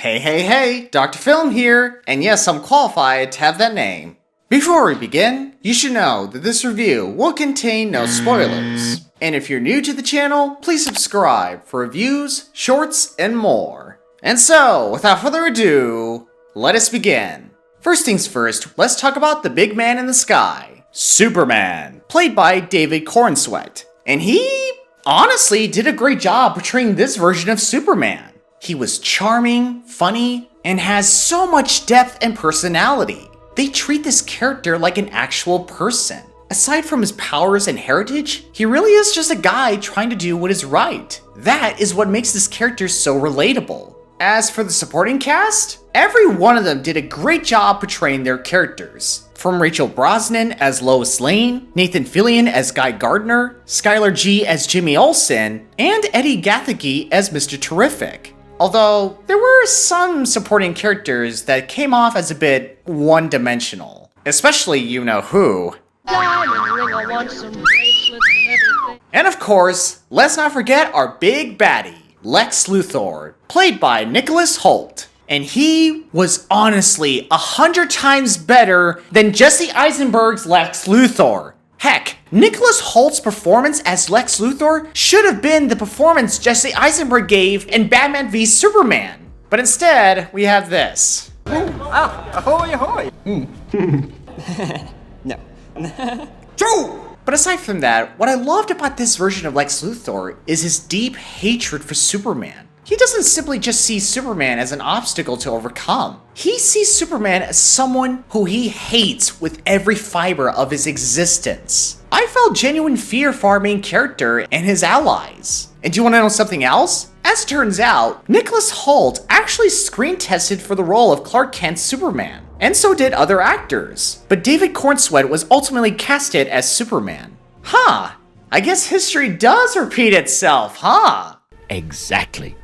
Hey, Dr. Film here, and yes, I'm qualified to have that name. Before we begin, you should know that this review will contain no spoilers. And if you're new to the channel, please subscribe for reviews, shorts, and more. And so, without further ado, let us begin. First things first, let's talk about the big man in the sky, Superman, played by David Corenswet. And he honestly did a great job portraying this version of Superman. He was charming, funny, and has so much depth and personality. They treat this character like an actual person. Aside from his powers and heritage, he really is just a guy trying to do what is right. That is what makes this character so relatable. As for the supporting cast, every one of them did a great job portraying their characters. From Rachel Brosnahan as Lois Lane, Nathan Fillion as Guy Gardner, Skylar G as Jimmy Olsen, and Eddie Gathegi as Mr. Terrific. Although, there were some supporting characters that came off as a bit one-dimensional. Especially you-know-who. And of course, let's not forget our big baddie, Lex Luthor, played by Nicholas Hoult. And he was honestly 100 times better than Jesse Eisenberg's Lex Luthor. Heck, Nicholas Hoult's performance as Lex Luthor should have been the performance Jesse Eisenberg gave in Batman v Superman. But instead, we have this. Ahoy! No. True! But aside from that, what I loved about this version of Lex Luthor is his deep hatred for Superman. He doesn't simply just see Superman as an obstacle to overcome. He sees Superman as someone who he hates with every fiber of his existence. I felt genuine fear for our main character and his allies. And do you want to know something else? As it turns out, Nicholas Hoult actually screen tested for the role of Clark Kent's Superman. And so did other actors. But David Corenswet was ultimately casted as Superman. I guess history does repeat itself, Exactly.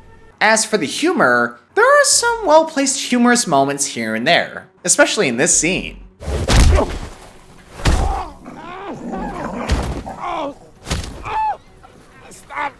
As for the humor, there are some well-placed humorous moments here and there, especially in this scene. Stop.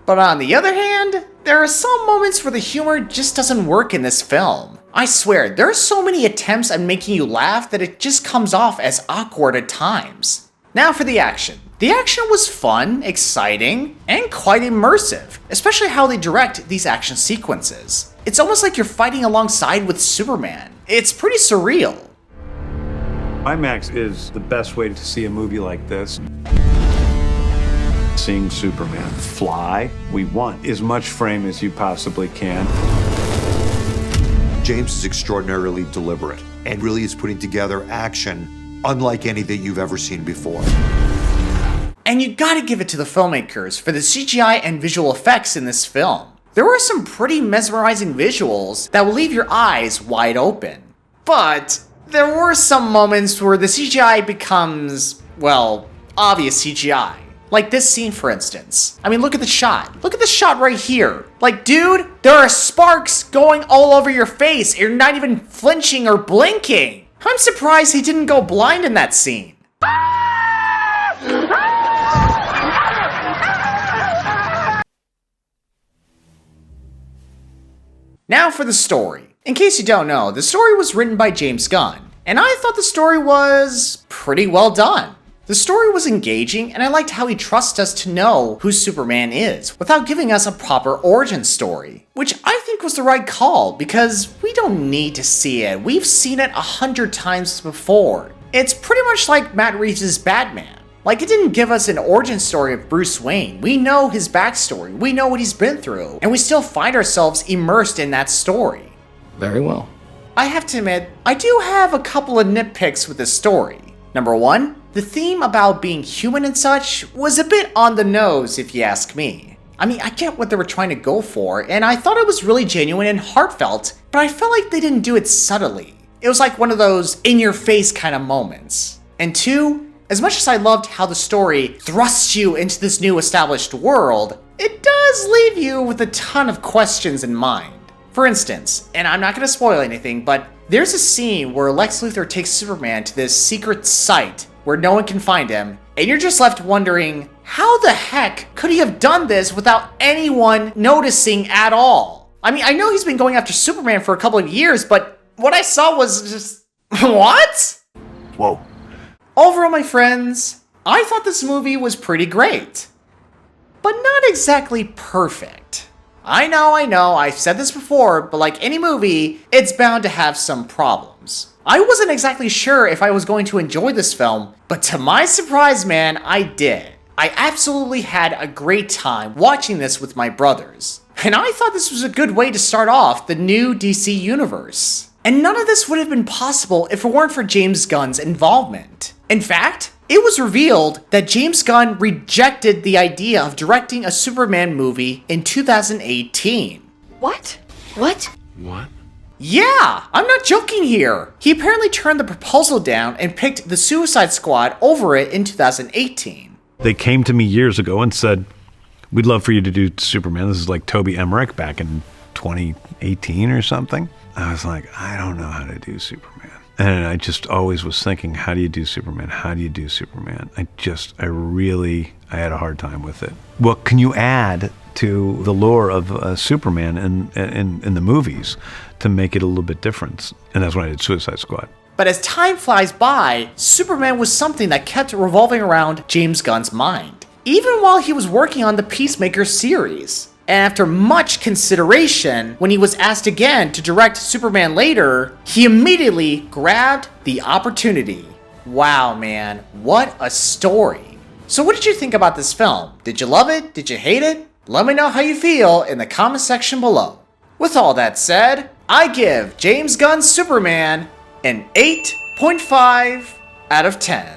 But on the other hand, there are some moments where the humor just doesn't work in this film. I swear, there are so many attempts at making you laugh that it just comes off as awkward at times. Now for the action. The action was fun, exciting, and quite immersive, especially how they direct these action sequences. It's almost like you're fighting alongside with Superman. It's pretty surreal. IMAX is the best way to see a movie like this. Seeing Superman fly, we want as much frame as you possibly can. James is extraordinarily deliberate and really is putting together action unlike any that you've ever seen before. And you gotta give it to the filmmakers for the CGI and visual effects in this film. There were some pretty mesmerizing visuals that will leave your eyes wide open. But there were some moments where the CGI becomes, well, obvious CGI. Like this scene, for instance. I mean, look at the shot. Look at the shot right here. Like, dude, there are sparks going all over your face. You're not even flinching or blinking. I'm surprised he didn't go blind in that scene. Now for the story. In case you don't know, the story was written by James Gunn, and I thought the story was pretty well done. The story was engaging, and I liked how he trusts us to know who Superman is without giving us a proper origin story, which I think was the right call because we don't need to see it. We've seen it 100 times before. It's pretty much like Matt Reeves' Batman. Like, it didn't give us an origin story of Bruce Wayne. We know his backstory, we know what he's been through, and we still find ourselves immersed in that story. Very well. I have to admit, I do have a couple of nitpicks with this story. Number one, the theme about being human and such was a bit on the nose if you ask me. I mean, I get what they were trying to go for, and I thought it was really genuine and heartfelt, but I felt like they didn't do it subtly. It was like one of those in-your-face kind of moments. And two, as much as I loved how the story thrusts you into this new established world, it does leave you with a ton of questions in mind. For instance, and I'm not going to spoil anything, but there's a scene where Lex Luthor takes Superman to this secret site where no one can find him, and you're just left wondering, how the heck could he have done this without anyone noticing at all? I mean, I know he's been going after Superman for a couple of years, but what I saw was just... what? Whoa. Overall, my friends, I thought this movie was pretty great, but not exactly perfect. I know, I've said this before, but like any movie, it's bound to have some problems. I wasn't exactly sure if I was going to enjoy this film, but to my surprise, man, I did. I absolutely had a great time watching this with my brothers, and I thought this was a good way to start off the new DC universe. And none of this would have been possible if it weren't for James Gunn's involvement. In fact, it was revealed that James Gunn rejected the idea of directing a Superman movie in 2018. What? What? What? Yeah, I'm not joking here. He apparently turned the proposal down and picked the Suicide Squad over it in 2018. They came to me years ago and said, we'd love for you to do Superman. This is like Toby Emmerich back in 2018 or something. I was like, I don't know how to do Superman. And I just always was thinking, how do you do Superman? How do you do Superman? I had a hard time with it. What can you add to the lore of Superman in the movies to make it a little bit different? And that's when I did Suicide Squad. But as time flies by, Superman was something that kept revolving around James Gunn's mind, even while he was working on the Peacemaker series. And after much consideration, when he was asked again to direct Superman later, he immediately grabbed the opportunity. Wow, man, what a story. So what did you think about this film? Did you love it? Did you hate it? Let me know how you feel in the comment section below. With all that said, I give James Gunn's Superman an 8.5 out of 10.